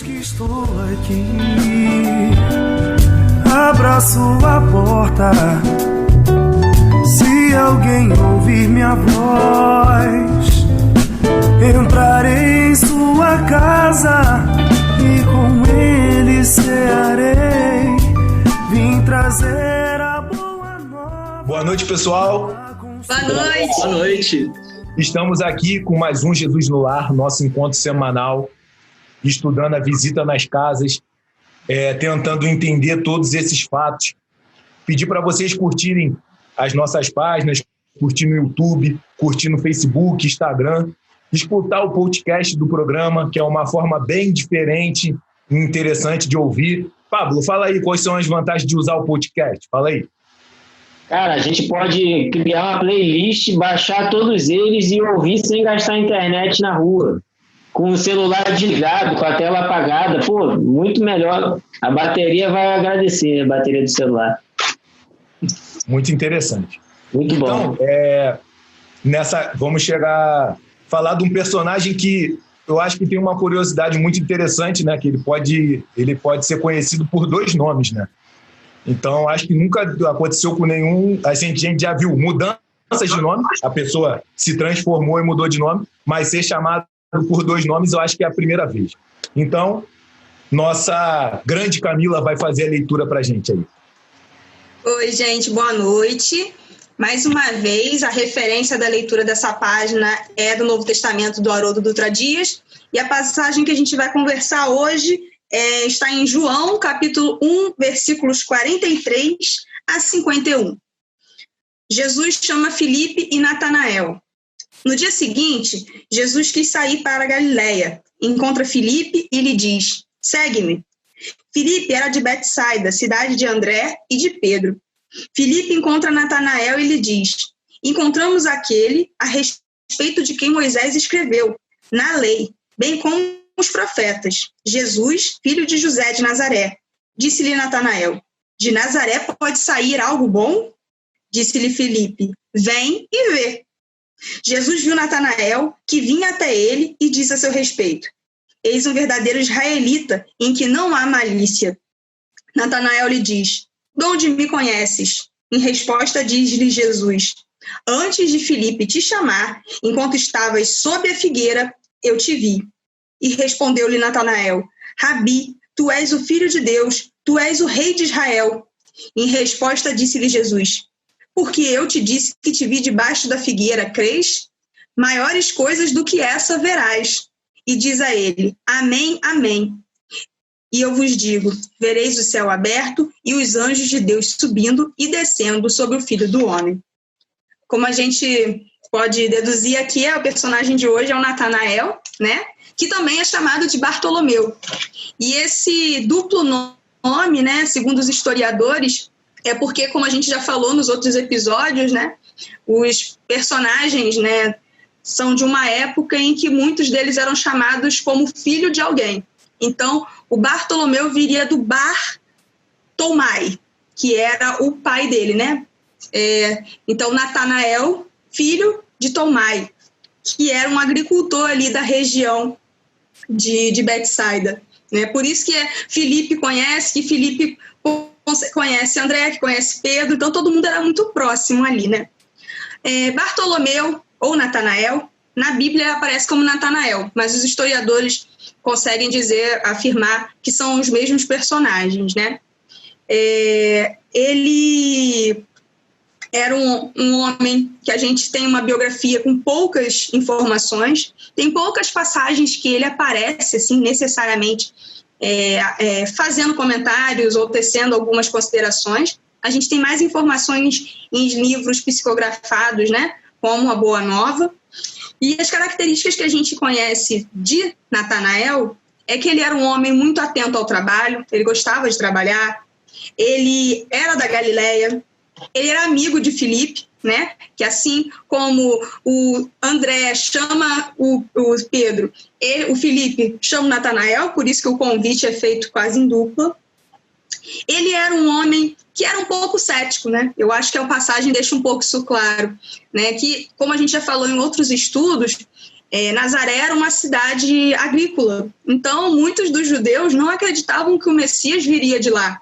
que estou aqui, abra sua porta. Se alguém ouvir minha voz, entrarei em sua casa e com ele cearei. Vim trazer a boa nova. Boa noite, pessoal. Boa noite. Boa noite. Estamos aqui com mais um Jesus no Lar, nosso encontro semanal, estudando a visita nas casas, tentando entender todos esses fatos. Pedir para vocês curtirem as nossas páginas, curtir no YouTube, curtir no Facebook, Instagram, escutar o podcast do programa, que é uma forma bem diferente e interessante de ouvir. Pablo, fala aí quais são as vantagens de usar o podcast. Fala aí. Cara, a gente pode criar uma playlist, baixar todos eles e ouvir sem gastar internet na rua. Com o celular desligado, com a tela apagada. Pô, muito melhor. A bateria vai agradecer, a bateria do celular. Muito interessante. Muito bom. Então, vamos falar de um personagem que eu acho que tem uma curiosidade muito interessante, né? Que ele pode ser conhecido por dois nomes, né? Então, acho que nunca aconteceu com nenhum... A gente já viu mudanças de nome, a pessoa se transformou e mudou de nome, mas ser chamado por dois nomes eu acho que é a primeira vez. Então, nossa grande Camila vai fazer a leitura para a gente aí. Oi, gente, boa noite. Mais uma vez, a referência da leitura dessa página é do Novo Testamento do Haroldo Dutra Dias, e a passagem que a gente vai conversar hoje está em João, capítulo 1, versículos 43 a 51. Jesus chama Filipe e Natanael. No dia seguinte, Jesus quis sair para a Galiléia, encontra Filipe e lhe diz: segue-me. Filipe era de Betsaida, cidade de André e de Pedro. Filipe encontra Natanael e lhe diz: encontramos aquele a respeito de quem Moisés escreveu na lei, bem como os profetas, Jesus, filho de José de Nazaré. Disse-lhe Natanael: de Nazaré pode sair algo bom? Disse-lhe Filipe: vem e vê. Jesus viu Natanael, que vinha até ele, e disse a seu respeito: eis um verdadeiro israelita, em que não há malícia. Natanael lhe diz: de onde me conheces? Em resposta, diz-lhe Jesus: antes de Filipe te chamar, enquanto estavas sob a figueira, eu te vi. E respondeu-lhe Natanael: Rabi, tu és o Filho de Deus, tu és o Rei de Israel. Em resposta, disse-lhe Jesus: porque eu te disse que te vi debaixo da figueira, crês? Maiores coisas do que essa verás. E diz a ele: amém, amém. E eu vos digo, vereis o céu aberto e os anjos de Deus subindo e descendo sobre o Filho do Homem. Como a gente pode deduzir aqui, o personagem de hoje é o Natanael, né? Que também é chamado de Bartolomeu. E esse duplo nome, né, segundo os historiadores, é porque, como a gente já falou nos outros episódios, né, os personagens, né, são de uma época em que muitos deles eram chamados como filho de alguém. Então, o Bartolomeu viria do Bar Tomai, que era o pai dele, né? Então, Natanael, filho de Tomai, que era um agricultor ali da região de Betsaida, né? Por isso que Filipe conhece, que Filipe conhece André, que conhece Pedro, então todo mundo era muito próximo ali, né? Bartolomeu ou Natanael, na Bíblia aparece como Natanael, mas os historiadores conseguem afirmar que são os mesmos personagens, né? Ele era um homem que a gente tem uma biografia com poucas informações, tem poucas passagens que ele aparece, assim, necessariamente fazendo comentários ou tecendo algumas considerações. A gente tem mais informações em livros psicografados, né, como a Boa Nova. E as características que a gente conhece de Natanael é que ele era um homem muito atento ao trabalho, ele gostava de trabalhar, ele era da Galiléia, ele era amigo de Filipe, né? Que assim como o André chama o Pedro, o Filipe chama o Natanael, por isso que o convite é feito quase em dupla. Ele era um homem que era um pouco cético, né? Eu acho que a passagem deixa um pouco isso claro, né? Que, como a gente já falou em outros estudos, Nazaré era uma cidade agrícola, então muitos dos judeus não acreditavam que o Messias viria de lá.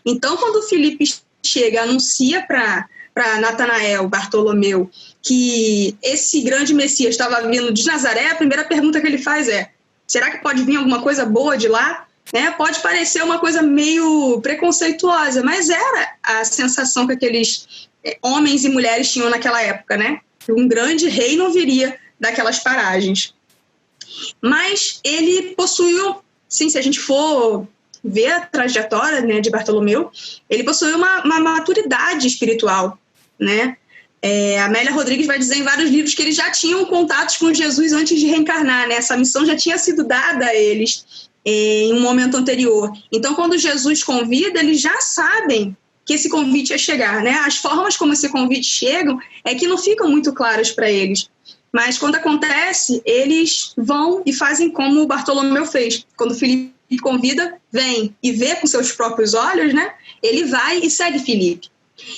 Então, quando Filipe chega, anuncia para Natanael, Bartolomeu, que esse grande Messias estava vindo de Nazaré, a primeira pergunta que ele faz é: será que pode vir alguma coisa boa de lá? Pode parecer uma coisa meio preconceituosa, mas era a sensação que aqueles homens e mulheres tinham naquela época, né? Um grande rei não viria daquelas paragens. Mas ele possuiu, sim, se a gente for ver a trajetória, né, de Bartolomeu, ele possuiu uma maturidade espiritual, né? A Amélia Rodrigues vai dizer em vários livros que eles já tinham contatos com Jesus antes de reencarnar, né? Essa missão já tinha sido dada a eles em um momento anterior. Então, quando Jesus convida, eles já sabem que esse convite ia chegar, né? As formas como esse convite chegam é que não ficam muito claras para eles. Mas quando acontece, eles vão e fazem como o Bartolomeu fez. Quando Filipe convida, vem e vê com seus próprios olhos, né? Ele vai e segue Filipe.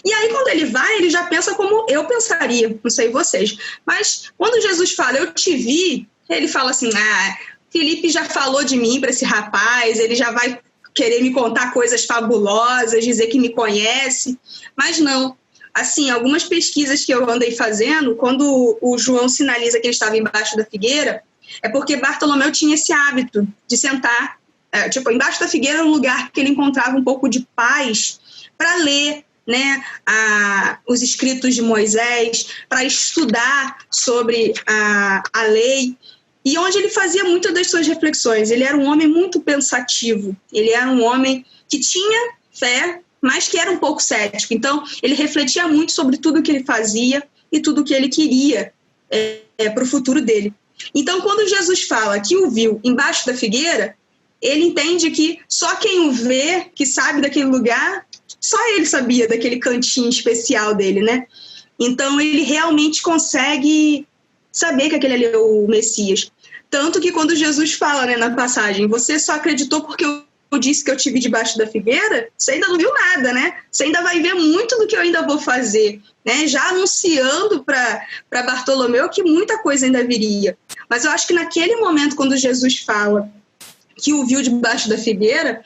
E aí, quando ele vai, ele já pensa como eu pensaria, não sei vocês. Mas quando Jesus fala, eu te vi, ele fala assim, Filipe já falou de mim para esse rapaz, ele já vai querer me contar coisas fabulosas, dizer que me conhece. Mas não. Assim, algumas pesquisas que eu andei fazendo, quando o João sinaliza que ele estava embaixo da figueira, é porque Bartolomeu tinha esse hábito de sentar, embaixo da figueira era um lugar que ele encontrava um pouco de paz para ler, né, os escritos de Moisés, para estudar sobre a lei, e onde ele fazia muitas das suas reflexões. Ele era um homem muito pensativo, ele era um homem que tinha fé, mas que era um pouco cético. Então, ele refletia muito sobre tudo que ele fazia e tudo que ele queria para o futuro dele. Então, quando Jesus fala que o viu embaixo da figueira, ele entende que só quem o vê, que sabe daquele lugar, só ele sabia daquele cantinho especial dele, né? Então, ele realmente consegue saber que aquele ali é o Messias. Tanto que quando Jesus fala, né, na passagem, você só acreditou porque eu disse que eu te vi debaixo da figueira, você ainda não viu nada, né? Você ainda vai ver muito do que eu ainda vou fazer, né? Já anunciando para Bartolomeu que muita coisa ainda viria. Mas eu acho que naquele momento, quando Jesus fala que o viu debaixo da figueira,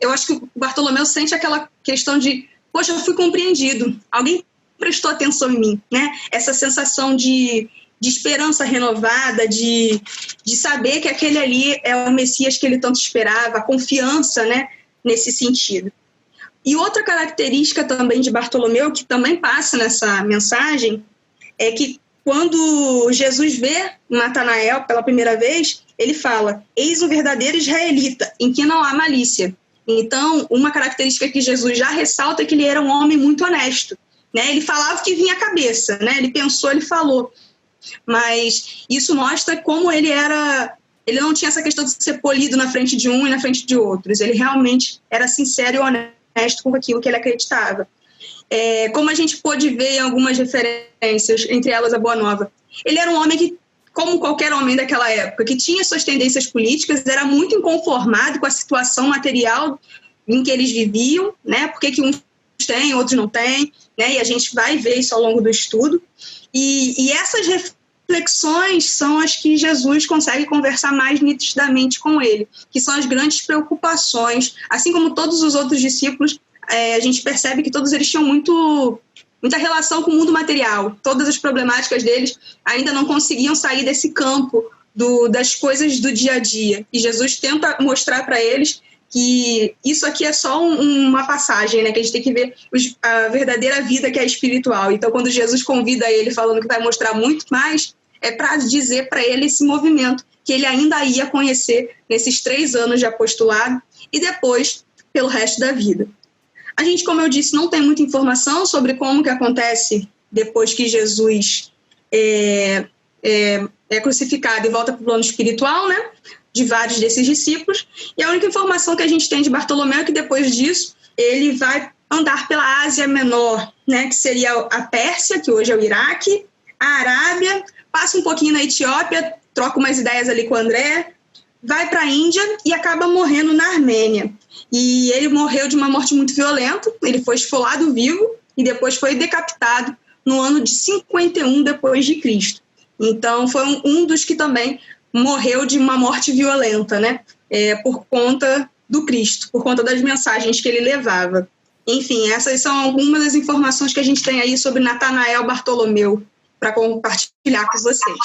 eu acho que o Bartolomeu sente aquela questão de, poxa, eu fui compreendido, alguém prestou atenção em mim, né? Essa sensação de esperança renovada, de saber que aquele ali é o Messias que ele tanto esperava, a confiança, né, nesse sentido. E outra característica também de Bartolomeu, que também passa nessa mensagem, é que quando Jesus vê Natanael pela primeira vez, ele fala, eis um verdadeiro israelita, em que não há malícia. Então, uma característica que Jesus já ressalta é que ele era um homem muito honesto, né? Ele falava o que vinha à cabeça, né? Ele pensou, ele falou. Mas isso mostra como ele não tinha essa questão de ser polido na frente de um e na frente de outros. Ele realmente era sincero e honesto com aquilo que ele acreditava. Como a gente pôde ver em algumas referências, entre elas a Boa Nova, ele era um homem que, como qualquer homem daquela época, que tinha suas tendências políticas, era muito inconformado com a situação material em que eles viviam, né? Porque que uns têm, outros não têm, né? E a gente vai ver isso ao longo do estudo. E essas reflexões são as que Jesus consegue conversar mais nitidamente com ele, que são as grandes preocupações, assim como todos os outros discípulos, a gente percebe que todos eles tinham muita relação com o mundo material, todas as problemáticas deles ainda não conseguiam sair desse campo das coisas do dia a dia, e Jesus tenta mostrar para eles que isso aqui é só uma passagem, né? Que a gente tem que ver a verdadeira vida que é espiritual. Então, quando Jesus convida ele falando que vai mostrar muito mais, é para dizer para ele esse movimento que ele ainda ia conhecer nesses 3 anos de apostolado e depois pelo resto da vida. A gente, como eu disse, não tem muita informação sobre como que acontece depois que Jesus é crucificado e volta para o plano espiritual, né? De vários desses discípulos, e a única informação que a gente tem de Bartolomeu é que depois disso ele vai andar pela Ásia Menor, né, que seria a Pérsia, que hoje é o Iraque, a Arábia, passa um pouquinho na Etiópia, troca umas ideias ali com o André, vai para a Índia e acaba morrendo na Armênia. E ele morreu de uma morte muito violenta, ele foi esfolado vivo e depois foi decapitado no ano de 51 depois de Cristo. Então, foi um dos que também morreu de uma morte violenta, né? Por conta do Cristo, por conta das mensagens que ele levava. Enfim, essas são algumas das informações que a gente tem aí sobre Natanael Bartolomeu para compartilhar com vocês.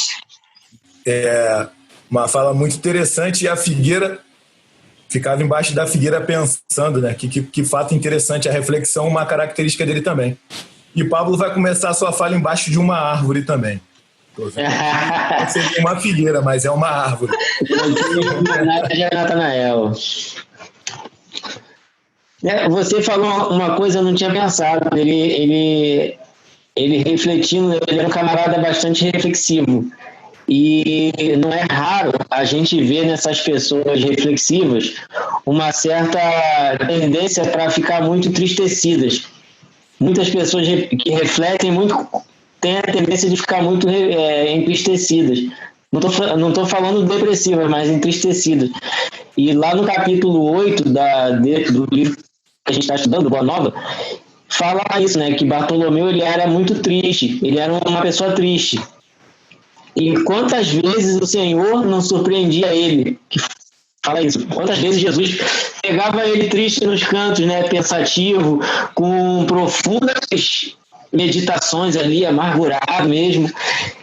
Uma fala muito interessante, e a figueira ficava embaixo da figueira pensando, né? Que fato interessante, a reflexão, uma característica dele também. E Pablo vai começar a sua fala embaixo de uma árvore também. Seria uma figueira, mas é uma árvore. Natanael. Você falou uma coisa, eu não tinha pensado. Ele refletindo, ele era um camarada bastante reflexivo. E não é raro a gente ver nessas pessoas reflexivas uma certa tendência para ficar muito entristecidas. Muitas pessoas que refletem muito têm a tendência de ficar muito entristecidas. Não estou falando depressivas, mas entristecidas. E lá no capítulo 8 do livro que a gente está estudando, Boa Nova, fala isso, né? Que Bartolomeu ele era muito triste, ele era uma pessoa triste. E quantas vezes o Senhor não surpreendia ele? Que fala isso. Quantas vezes Jesus pegava ele triste nos cantos, né? Pensativo, com profundas meditações ali, amargurado mesmo.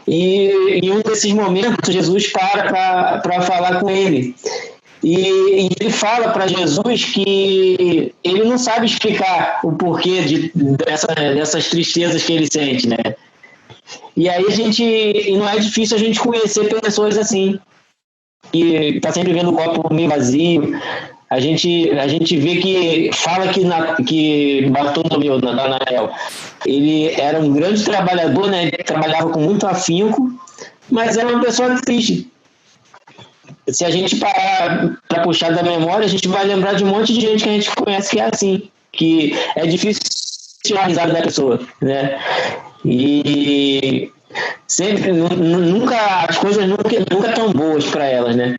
E em um desses momentos, Jesus para falar com ele. E ele fala para Jesus que ele não sabe explicar o porquê dessas tristezas que ele sente, né? E aí não é difícil a gente conhecer pessoas assim, que tá sempre vendo o copo meio vazio. A gente vê que fala que Bartolomeu, Natanael, ele era um grande trabalhador, né? Ele trabalhava com muito afinco, mas era uma pessoa triste. Se a gente parar para puxar da memória, a gente vai lembrar de um monte de gente que a gente conhece que é assim, que é difícil tirar a risada da pessoa, né? E sempre, as coisas nunca tão boas para elas, né?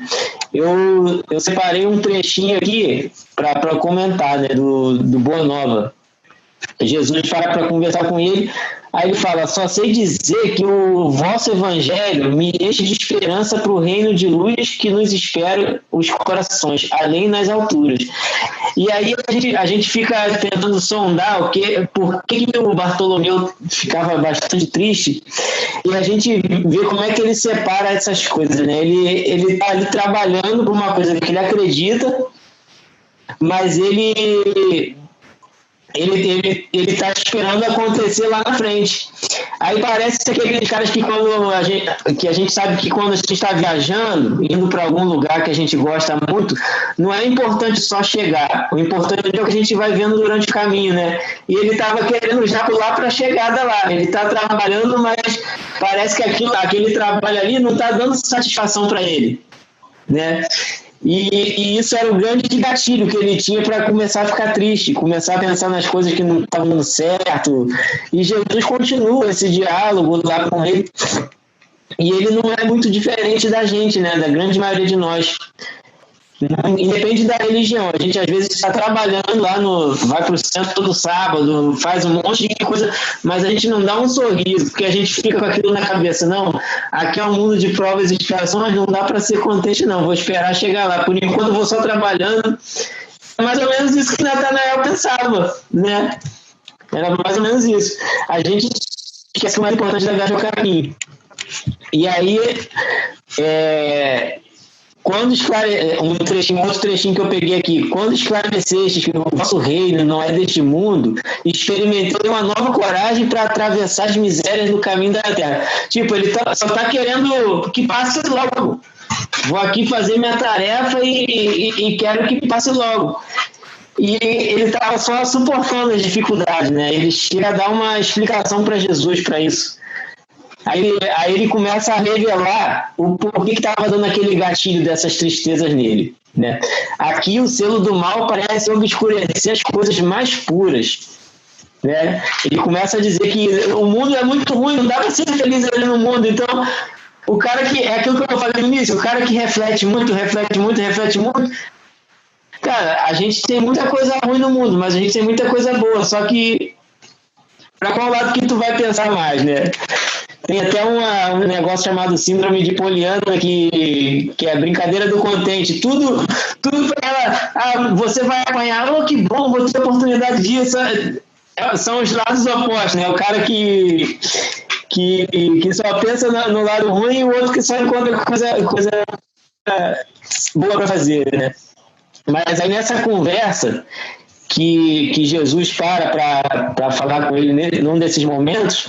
Eu separei um trechinho aqui para comentar, né, do Boa Nova. Jesus para conversar com ele, aí ele fala: só sei dizer que o vosso evangelho me enche de esperança para o reino de luz que nos espera os corações, além nas alturas. E aí a gente fica tentando sondar por que o Bartolomeu ficava bastante triste, e a gente vê como é que ele separa essas coisas, né? Ele está ali trabalhando por uma coisa que ele acredita, mas ele está esperando acontecer lá na frente. Aí parece aqueles caras que a gente sabe que quando a gente está viajando, indo para algum lugar que a gente gosta muito, não é importante só chegar, o importante é o que a gente vai vendo durante o caminho, né? E ele estava querendo já pular para a chegada lá, ele está trabalhando, mas parece que aquele trabalho ali não está dando satisfação para ele, né? E isso era o grande gatilho que ele tinha para começar a ficar triste, começar a pensar nas coisas que não estavam dando certo. E Jesus continua esse diálogo lá com ele. E ele não é muito diferente da gente, né? Da grande maioria de nós. Independe da religião, a gente às vezes está trabalhando lá vai para o centro todo sábado, faz um monte de coisa, mas a gente não dá um sorriso, porque a gente fica com aquilo na cabeça. Não, aqui é um mundo de provas e expiações, não dá para ser contente não, vou esperar chegar lá, por enquanto eu vou só trabalhando. É mais ou menos isso que Natanael pensava, né? Era mais ou menos isso. A gente esquece que o mais importante da viagem é o caminho. E aí quando outro trechinho que eu peguei aqui: quando esclarecestes que o vosso reino não é deste mundo, experimentei uma nova coragem para atravessar as misérias do caminho da terra. Tipo, ele só está querendo que passe logo. Vou aqui fazer minha tarefa e quero que passe logo. E ele estava só suportando as dificuldades, né? Ele chega a dar uma explicação para Jesus para isso. Aí ele começa a revelar o porquê que estava dando aquele gatilho dessas tristezas nele, né? Aqui o selo do mal parece obscurecer as coisas mais puras, né? Ele começa a dizer que o mundo é muito ruim, não dá para ser feliz ali no mundo. Então, o cara que... É aquilo que eu falei no início, o cara que reflete muito, cara, a gente tem muita coisa ruim no mundo, mas a gente tem muita coisa boa, só que para qual lado que tu vai pensar mais, né? Tem até um negócio chamado síndrome de Poliana, que é a brincadeira do contente. Tudo para ela, você vai apanhar, oh, que bom, vou ter oportunidade disso. São os lados opostos, né? O cara que só pensa no lado ruim e o outro que só encontra coisa boa para fazer, né? Mas aí nessa conversa que Jesus para falar com ele num desses momentos,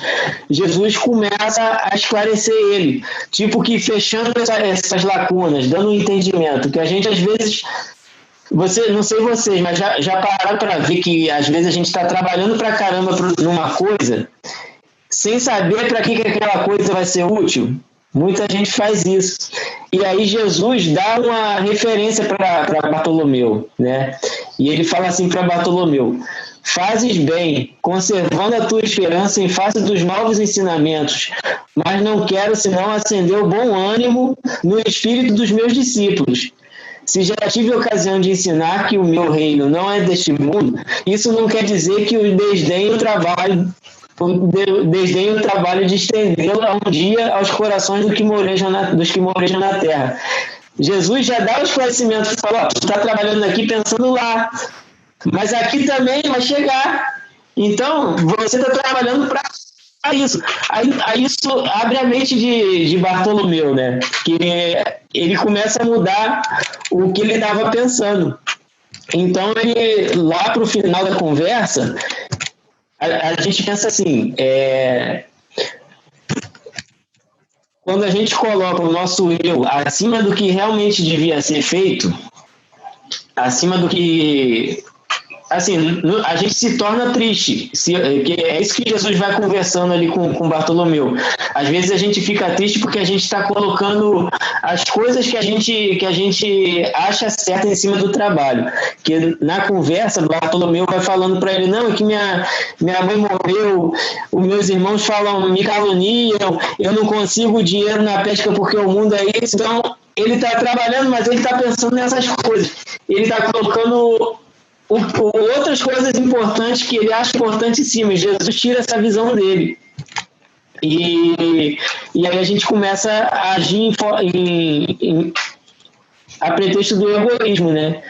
Jesus começa a esclarecer ele, tipo que fechando essas lacunas, dando um entendimento, que a gente às vezes, não sei vocês, mas já pararam para ver que às vezes a gente está trabalhando para caramba numa coisa, sem saber para que aquela coisa vai ser útil. Muita gente faz isso. E aí Jesus dá uma referência para Bartolomeu, né? E ele fala assim para Bartolomeu: fazes bem, conservando a tua esperança em face dos novos ensinamentos, mas não quero senão acender o bom ânimo no espírito dos meus discípulos. Se já tive a ocasião de ensinar que o meu reino não é deste mundo, isso não quer dizer que eu desdenho o trabalho de estendê-lo um dia aos corações dos que morejam na terra. Jesus já dá o esclarecimento, fala: tu está trabalhando aqui pensando lá, mas aqui também vai chegar. Então, você está trabalhando para isso. Aí isso abre a mente de Bartolomeu, né? Que ele começa a mudar o que ele estava pensando. Então, ele, lá para o final da conversa, a gente pensa assim, quando a gente coloca o nosso eu acima do que realmente devia ser feito, acima do que... Assim, a gente se torna triste. É isso que Jesus vai conversando ali com Bartolomeu. Às vezes a gente fica triste porque a gente está colocando as coisas que a gente acha certa em cima do trabalho. Que na conversa, Bartolomeu vai falando para ele: não, é que minha mãe morreu, os meus irmãos me caluniam, eu não consigo dinheiro na pesca porque o mundo é isso. Então, ele está trabalhando, mas ele está pensando nessas coisas. Ele está colocando outras coisas importantes que ele acha importante em cima. Jesus tira essa visão dele. E aí a gente começa a agir a pretexto do egoísmo, né?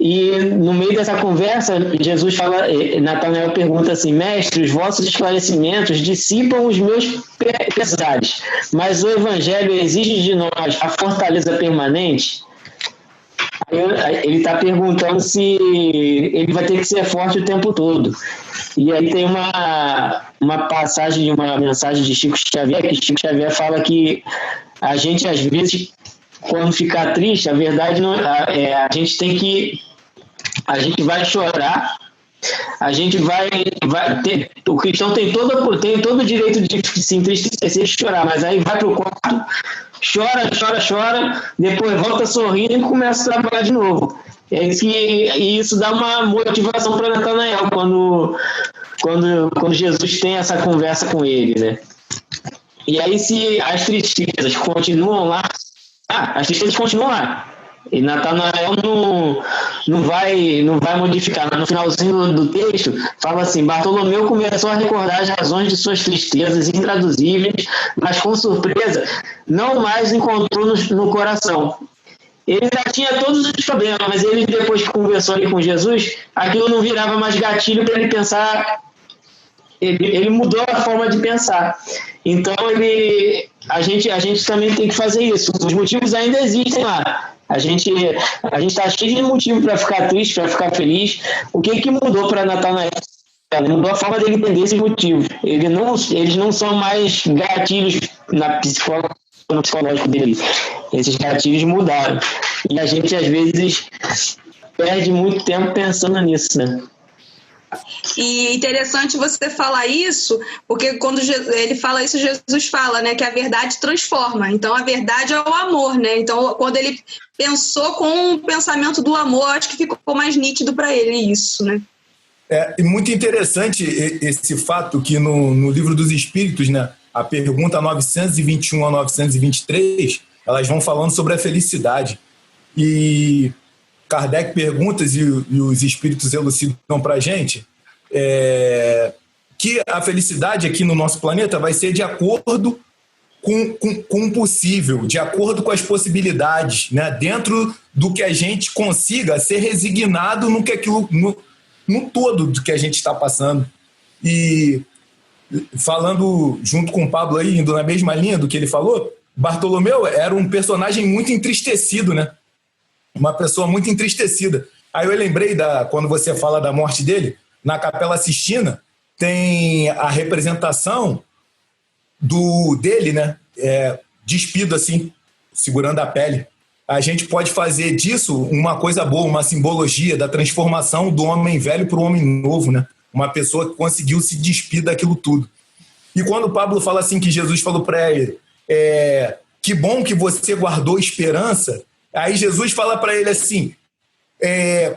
E no meio dessa conversa, Jesus fala, Natanael pergunta assim: mestre, os vossos esclarecimentos dissipam os meus pesares, mas o evangelho exige de nós a fortaleza permanente. Ele está perguntando se ele vai ter que ser forte o tempo todo. E aí tem uma passagem, uma mensagem de Chico Xavier, que Chico Xavier fala que a gente, às vezes, quando ficar triste, a verdade não, a gente vai chorar, a gente vai ter, o cristão tem todo o direito de se entristecer e chorar, mas aí vai para o quarto, chora, depois volta sorrindo e começa a trabalhar de novo. E isso dá uma motivação para Natanael quando Jesus tem essa conversa com ele, né? E aí, se as tristezas continuam lá, as tristezas continuam lá. E Natanael não vai modificar. No finalzinho do texto, fala assim: Bartolomeu começou a recordar as razões de suas tristezas intraduzíveis, mas com surpresa não mais encontrou no coração. Ele já tinha todos os problemas, mas ele, depois que conversou ali com Jesus, aquilo não virava mais gatilho para ele pensar. Ele mudou a forma de pensar. Então, a gente também tem que fazer isso. Os motivos ainda existem lá. A gente está cheio de motivo para ficar triste, para ficar feliz. O que mudou para Natanael? Mudou a forma dele entender esses motivos. Eles não são mais gatilhos no psicológico dele. Esses gatilhos mudaram. E a gente, às vezes, perde muito tempo pensando nisso, né? E interessante você falar isso, porque quando ele fala isso, Jesus fala, né, que a verdade transforma. Então, a verdade é o amor, né? Então, quando ele pensou com o pensamento do amor, acho que ficou mais nítido para ele isso, né? E muito interessante esse fato que no Livro dos Espíritos, né, a pergunta 921 a 923, elas vão falando sobre a felicidade. E Kardec pergunta, e os espíritos elucidam para a gente, que a felicidade aqui no nosso planeta vai ser de acordo com o possível, de acordo com as possibilidades, né? Dentro do que a gente consiga ser resignado no todo do que a gente está passando. E falando junto com o Pablo aí, indo na mesma linha do que ele falou, Bartolomeu era um personagem muito entristecido, né? Uma pessoa muito entristecida. Aí eu lembrei, quando você fala da morte dele, na Capela Sistina, tem a representação dele, né? Despido, assim, segurando a pele. A gente pode fazer disso uma coisa boa, uma simbologia da transformação do homem velho para o homem novo, né? Uma pessoa que conseguiu se despir daquilo tudo. E quando o Pablo fala assim que Jesus falou para ele, que bom que você guardou esperança, aí Jesus fala para ele assim,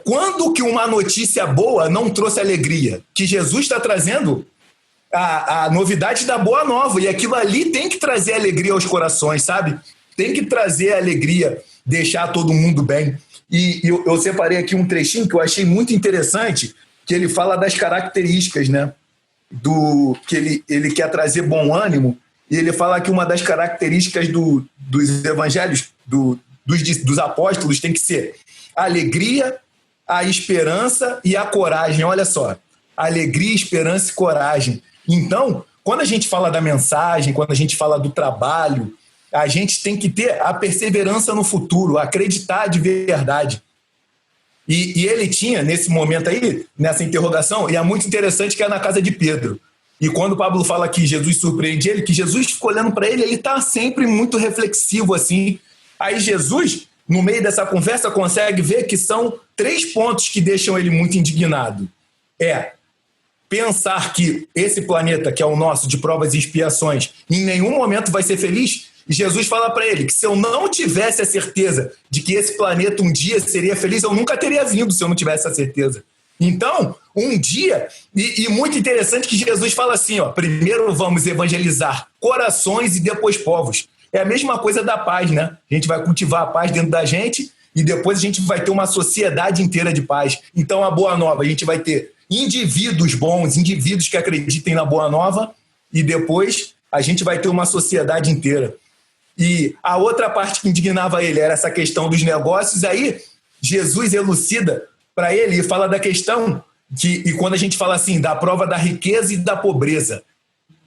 quando que uma notícia boa não trouxe alegria? Que Jesus está trazendo a novidade da boa nova, e aquilo ali tem que trazer alegria aos corações, sabe? Tem que trazer alegria, deixar todo mundo bem. E eu separei aqui um trechinho que eu achei muito interessante, que ele fala das características, né? Que ele quer trazer bom ânimo, e ele fala que uma das características dos evangelhos, dos apóstolos, tem que ser a alegria, a esperança e a coragem. Olha só, alegria, esperança e coragem. Então, quando a gente fala da mensagem, quando a gente fala do trabalho, a gente tem que ter a perseverança no futuro, acreditar de verdade. E ele tinha, nesse momento aí, nessa interrogação, e é muito interessante que é na casa de Pedro. E quando o Pablo fala que Jesus surpreende ele, que Jesus fica olhando para ele, ele está sempre muito reflexivo assim. Aí Jesus, no meio dessa conversa, consegue ver que são 3 pontos que deixam ele muito indignado. Pensar que esse planeta, que é o nosso, de provas e expiações, em nenhum momento vai ser feliz. E Jesus fala para ele que se eu não tivesse a certeza de que esse planeta um dia seria feliz, eu nunca teria vindo se eu não tivesse a certeza. Então, um dia, e muito interessante que Jesus fala assim, primeiro vamos evangelizar corações e depois povos. É a mesma coisa da paz, né? A gente vai cultivar a paz dentro da gente e depois a gente vai ter uma sociedade inteira de paz. Então, a boa nova, a gente vai ter indivíduos bons, indivíduos que acreditem na boa nova, e depois a gente vai ter uma sociedade inteira. E a outra parte que indignava ele era essa questão dos negócios. Aí Jesus elucida para ele e fala da questão e quando a gente fala assim, da prova da riqueza e da pobreza.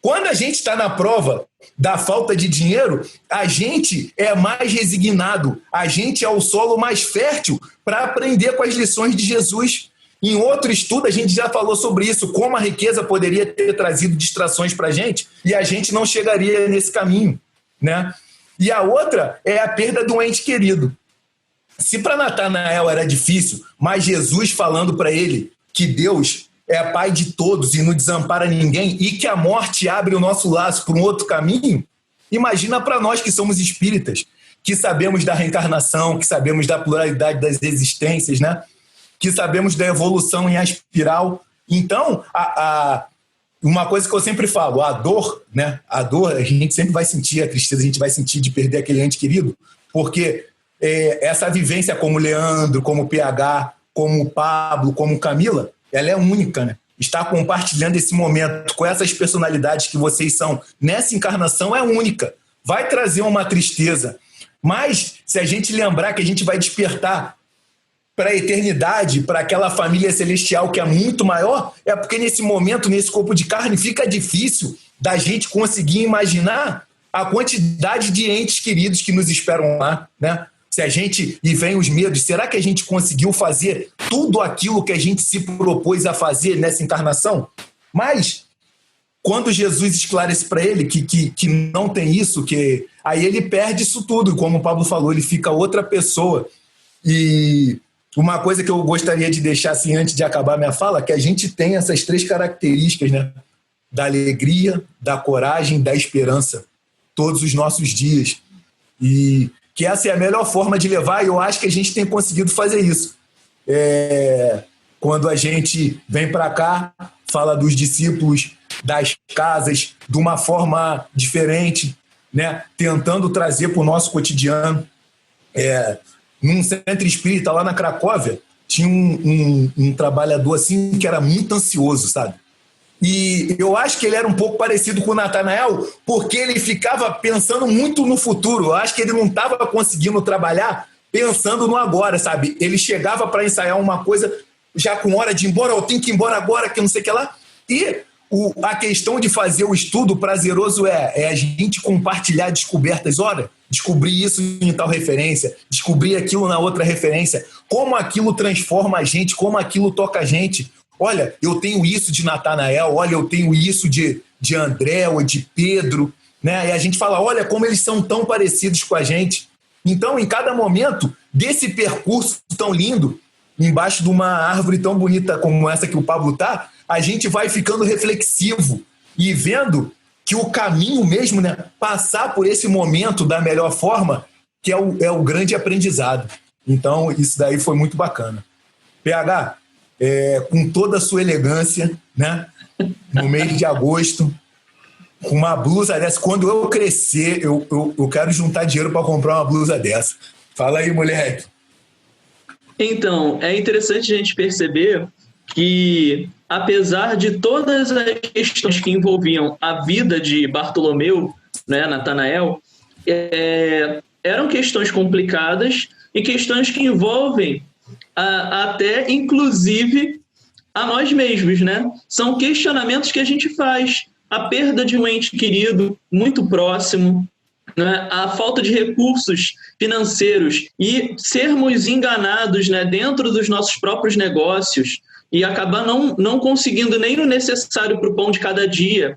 Quando a gente está na prova da falta de dinheiro, a gente é mais resignado, a gente é o solo mais fértil para aprender com as lições de Jesus. Em outro estudo, a gente já falou sobre isso, como a riqueza poderia ter trazido distrações para a gente e a gente não chegaria nesse caminho, né? E a outra é a perda do ente querido. Se para Natanael era difícil, mas Jesus falando para ele que Deus é pai de todos e não desampara ninguém e que a morte abre o nosso laço para um outro caminho, imagina para nós que somos espíritas, que sabemos da reencarnação, que sabemos da pluralidade das existências, né? Que sabemos da evolução em espiral. Então, uma coisa que eu sempre falo, a dor, né? A dor, a gente sempre vai sentir, a tristeza a gente vai sentir de perder aquele ente querido, porque essa vivência como Leandro, como PH, como Pablo, como Camila, ela é única, né? Estar compartilhando esse momento com essas personalidades que vocês são nessa encarnação é única. Vai trazer uma tristeza, mas se a gente lembrar que a gente vai despertar para a eternidade, para aquela família celestial que é muito maior, é porque nesse momento, nesse corpo de carne, fica difícil da gente conseguir imaginar a quantidade de entes queridos que nos esperam lá, né? Se a gente, e vem os medos, será que a gente conseguiu fazer tudo aquilo que a gente se propôs a fazer nessa encarnação? Mas, quando Jesus esclarece para ele que não tem isso, aí ele perde isso tudo, como o Pablo falou, ele fica outra pessoa. E uma coisa que eu gostaria de deixar assim antes de acabar minha fala, que a gente tem essas 3 características, né? Da alegria, da coragem, da esperança, todos os nossos dias. E que essa é a melhor forma de levar, e eu acho que a gente tem conseguido fazer isso. Quando a gente vem para cá, fala dos discípulos, das casas, de uma forma diferente, né? Tentando trazer para o nosso cotidiano. Num centro espírita lá na Cracóvia, tinha um trabalhador assim que era muito ansioso, sabe? E eu acho que ele era um pouco parecido com o Natanael, porque ele ficava pensando muito no futuro. Eu acho que ele não estava conseguindo trabalhar pensando no agora, sabe? Ele chegava para ensaiar uma coisa já com hora de ir embora, eu tenho que ir embora agora, que não sei o que lá. E a questão de fazer o estudo prazeroso é a gente compartilhar descobertas. Olha, descobri isso em tal referência, descobri aquilo na outra referência, como aquilo transforma a gente, como aquilo toca a gente. Olha, eu tenho isso de Natanael, olha, eu tenho isso de André ou de Pedro, né? E a gente fala, olha como eles são tão parecidos com a gente. Então, em cada momento desse percurso tão lindo, embaixo de uma árvore tão bonita como essa que o Pablo está, a gente vai ficando reflexivo e vendo que o caminho mesmo, né, passar por esse momento da melhor forma, que é o grande aprendizado. Então, isso daí foi muito bacana. PH, com toda a sua elegância, né, no mês de agosto, com uma blusa dessa, quando eu crescer, eu quero juntar dinheiro para comprar uma blusa dessa. Fala aí, moleque. Então, é interessante a gente perceber que, apesar de todas as questões que envolviam a vida de Bartolomeu, né, Natanael, eram questões complicadas e questões que envolvem até, inclusive, a nós mesmos, né? São questionamentos que a gente faz. A perda de um ente querido muito próximo, né? A falta de recursos financeiros e sermos enganados, né, dentro dos nossos próprios negócios e acabar não conseguindo nem o necessário para o pão de cada dia.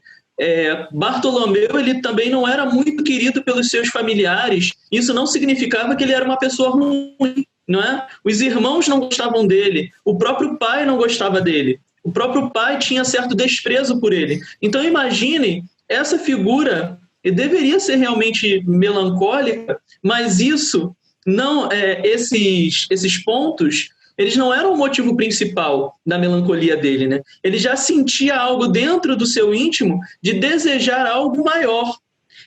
Bartolomeu, ele também não era muito querido pelos seus familiares. Isso não significava que ele era uma pessoa ruim, não é? Os irmãos não gostavam dele, o próprio pai não gostava dele, o próprio pai tinha certo desprezo por ele. Então imaginem, essa figura deveria ser realmente melancólica, mas isso não, esses pontos, eles não eram o motivo principal da melancolia dele, né? Ele já sentia algo dentro do seu íntimo de desejar algo maior.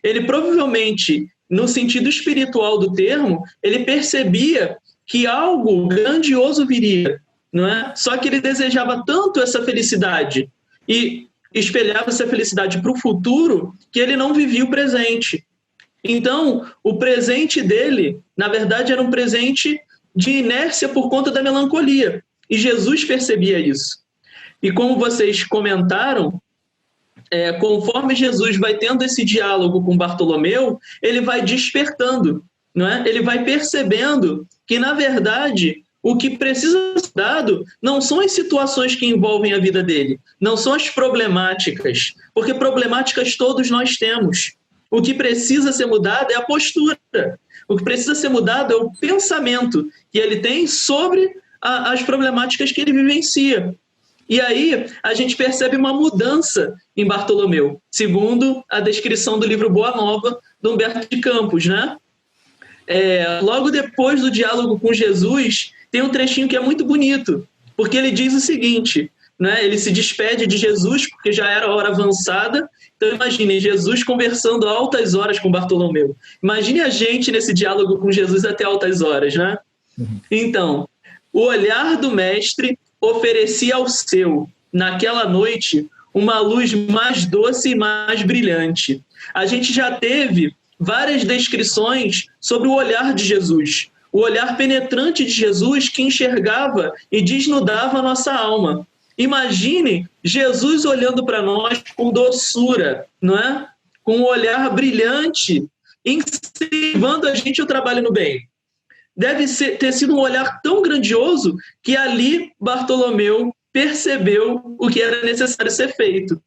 Ele provavelmente, no sentido espiritual do termo, ele percebia que algo grandioso viria, não é? Só que ele desejava tanto essa felicidade e espelhava essa felicidade para o futuro que ele não vivia o presente. Então, o presente dele, na verdade, era um presente de inércia por conta da melancolia. E Jesus percebia isso. E como vocês comentaram, conforme Jesus vai tendo esse diálogo com Bartolomeu, ele vai despertando, não é? Ele vai percebendo que, na verdade, o que precisa ser dado não são as situações que envolvem a vida dele, não são as problemáticas, porque problemáticas todos nós temos. O que precisa ser mudado é a postura. O que precisa ser mudado é o pensamento que ele tem sobre as problemáticas que ele vivencia. E aí a gente percebe uma mudança em Bartolomeu, segundo a descrição do livro Boa Nova, do Humberto de Campos, né? Logo depois do diálogo com Jesus, tem um trechinho que é muito bonito, porque ele diz o seguinte, né? Ele se despede de Jesus, porque já era hora avançada. Então imagine Jesus conversando a altas horas com Bartolomeu. Imagine a gente nesse diálogo com Jesus até altas horas, né? Então, o olhar do mestre oferecia ao seu, naquela noite, uma luz mais doce e mais brilhante. A gente já teve várias descrições sobre o olhar de Jesus, o olhar penetrante de Jesus que enxergava e desnudava a nossa alma. Imagine Jesus olhando para nós com doçura, não é? Com um olhar brilhante, incentivando a gente o trabalho no bem. Deve ter sido um olhar tão grandioso que ali Bartolomeu percebeu o que era necessário ser feito.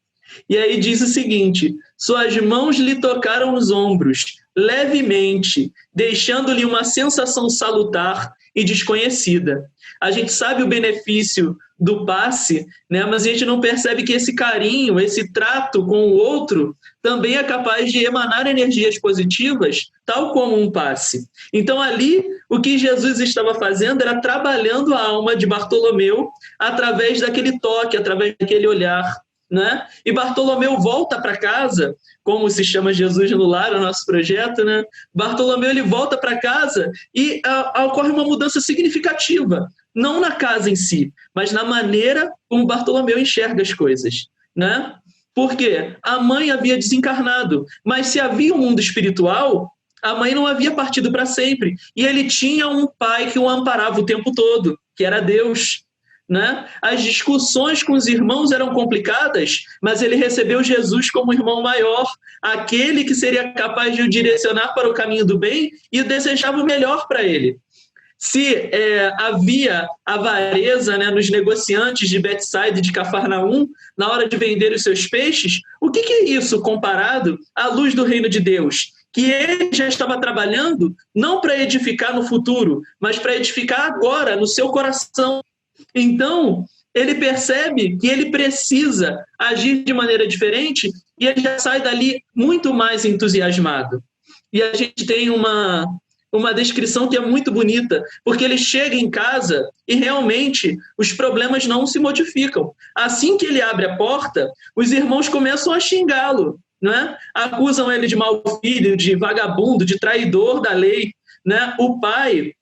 E aí diz o seguinte: suas mãos lhe tocaram os ombros, levemente, deixando-lhe uma sensação salutar e desconhecida. A gente sabe o benefício do passe, né? Mas a gente não percebe que esse carinho, esse trato com o outro, também é capaz de emanar energias positivas, tal como um passe. Então ali, o que Jesus estava fazendo era trabalhando a alma de Bartolomeu através daquele toque, através daquele olhar, né? E Bartolomeu volta para casa, como se chama Jesus no Lar, o nosso projeto, né? Bartolomeu, ele volta para casa e ocorre uma mudança significativa, não na casa em si, mas na maneira como Bartolomeu enxerga as coisas. né? Porque a mãe havia desencarnado, mas se havia um mundo espiritual, a mãe não havia partido para sempre. E ele tinha um pai que o amparava o tempo todo, que era Deus, né? As discussões com os irmãos eram complicadas, mas ele recebeu Jesus como irmão maior, aquele que seria capaz de o direcionar para o caminho do bem e desejava o melhor para ele. Se havia avareza, né, nos negociantes de Betsaida e de Cafarnaum, na hora de vender os seus peixes, o que é isso comparado à luz do reino de Deus? Que ele já estava trabalhando não para edificar no futuro, mas para edificar agora, no seu coração. Então, ele percebe que ele precisa agir de maneira diferente e ele já sai dali muito mais entusiasmado. E a gente tem uma descrição que é muito bonita, porque ele chega em casa e realmente os problemas não se modificam. Assim que ele abre a porta, os irmãos começam a xingá-lo, né? Acusam ele de mau filho, de vagabundo, de traidor da lei, né? O pai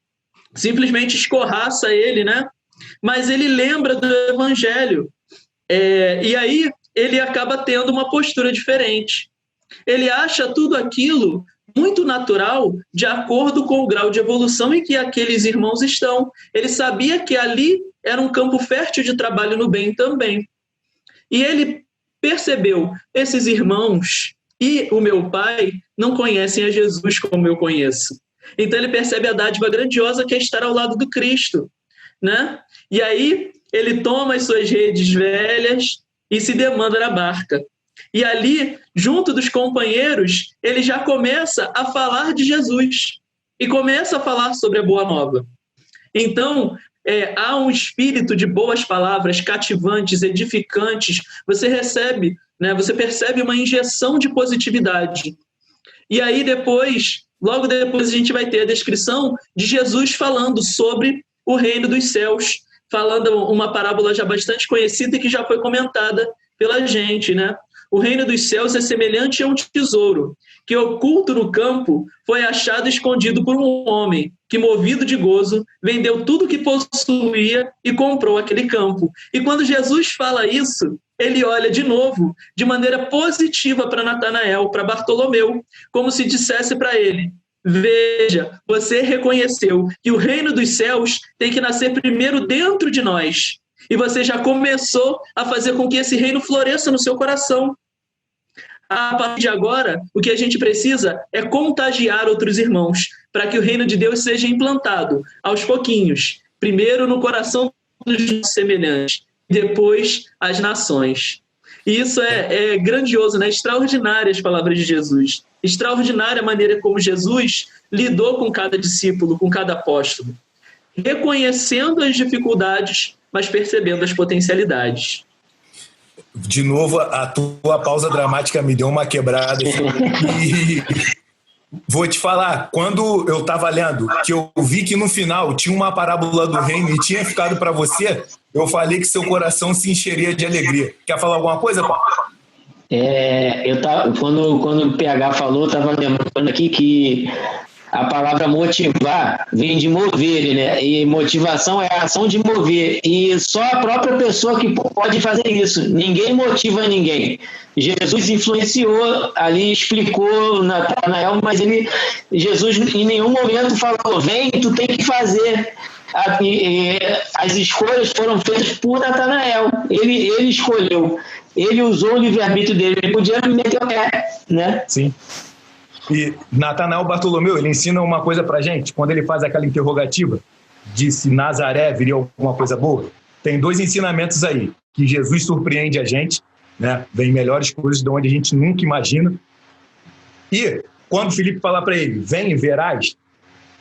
simplesmente escorraça ele, né? Mas ele lembra do evangelho, e aí ele acaba tendo uma postura diferente. Ele acha tudo aquilo muito natural, de acordo com o grau de evolução em que aqueles irmãos estão. Ele sabia que ali era um campo fértil de trabalho no bem também. E ele percebeu, esses irmãos e o meu pai não conhecem a Jesus como eu conheço. Então ele percebe a dádiva grandiosa que é estar ao lado do Cristo, né? E aí ele toma as suas redes velhas e se demanda na barca. E ali, junto dos companheiros, ele já começa a falar de Jesus e começa a falar sobre a Boa Nova. Então, há um espírito de boas palavras, cativantes, edificantes. Você recebe, né, você percebe uma injeção de positividade. E aí logo depois a gente vai ter a descrição de Jesus falando sobre o reino dos céus, falando uma parábola já bastante conhecida e que já foi comentada pela gente, né? O reino dos céus é semelhante a um tesouro que, oculto no campo, foi achado escondido por um homem que, movido de gozo, vendeu tudo o que possuía e comprou aquele campo. E quando Jesus fala isso, ele olha de novo, de maneira positiva para Natanael, para Bartolomeu, como se dissesse para ele: veja, você reconheceu que o reino dos céus tem que nascer primeiro dentro de nós. E você já começou a fazer com que esse reino floresça no seu coração. A partir de agora, o que a gente precisa é contagiar outros irmãos, para que o reino de Deus seja implantado aos pouquinhos. Primeiro no coração dos semelhantes, depois as nações. E isso é grandioso, né? Extraordinária as palavras de Jesus. Extraordinária a maneira como Jesus lidou com cada discípulo, com cada apóstolo. Reconhecendo as dificuldades, mas percebendo as potencialidades. De novo, a tua pausa dramática me deu uma quebrada. E vou te falar, quando eu estava lendo, que eu vi que no final tinha uma parábola do reino e tinha ficado para você, eu falei que seu coração se encheria de alegria. Quer falar alguma coisa, Paulo? Quando o PH falou, eu estava lembrando aqui que a palavra motivar vem de mover, né? E motivação é a ação de mover. E só a própria pessoa que pode fazer isso. Ninguém motiva ninguém. Jesus influenciou, ali explicou Natanael, mas Jesus em nenhum momento falou: vem, tu tem que fazer. As escolhas foram feitas por Natanael. Ele escolheu. Ele usou o livre-arbítrio dele. Ele podia meter o pé, né? Sim. E Natanael Bartolomeu, ele ensina uma coisa pra gente, quando ele faz aquela interrogativa de se Nazaré viria alguma coisa boa. Tem dois ensinamentos aí, que Jesus surpreende a gente, né? Vem melhores coisas de onde a gente nunca imagina. E quando Filipe fala para ele, vem e verás,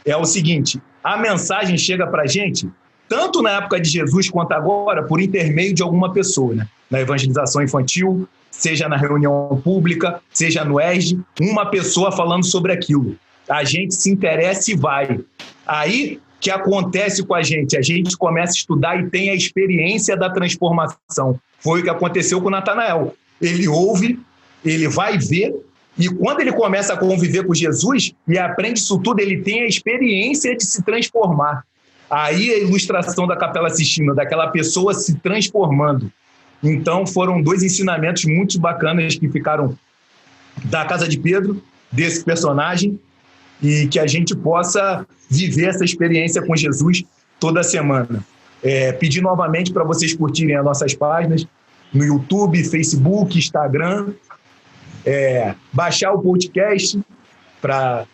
é o seguinte, a mensagem chega pra gente, tanto na época de Jesus quanto agora, por intermédio de alguma pessoa, né? Na evangelização infantil, seja na reunião pública, seja no ESD, uma pessoa falando sobre aquilo. A gente se interessa e vai. Aí, o que acontece com a gente começa a estudar e tem a experiência da transformação. Foi o que aconteceu com Natanael. Ele ouve, ele vai ver, e quando ele começa a conviver com Jesus e aprende isso tudo, ele tem a experiência de se transformar. Aí a ilustração da Capela Sistina, daquela pessoa se transformando. Então, foram 2 ensinamentos muito bacanas que ficaram da casa de Pedro, desse personagem, e que a gente possa viver essa experiência com Jesus toda semana. Pedir novamente para vocês curtirem as nossas páginas no YouTube, Facebook, Instagram, baixar o podcast para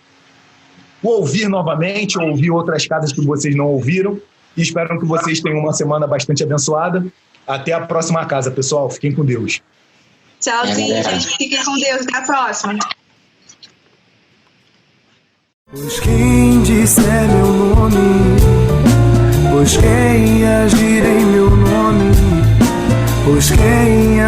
ouvir novamente, ouvir outras casas que vocês não ouviram, e espero que vocês tenham uma semana bastante abençoada. Até a próxima casa, pessoal. Fiquem com Deus. Tchauzinho, gente. Fiquem com Deus. Até a próxima. Pois quem disser meu nome, pois quem agir em meu nome, pois quem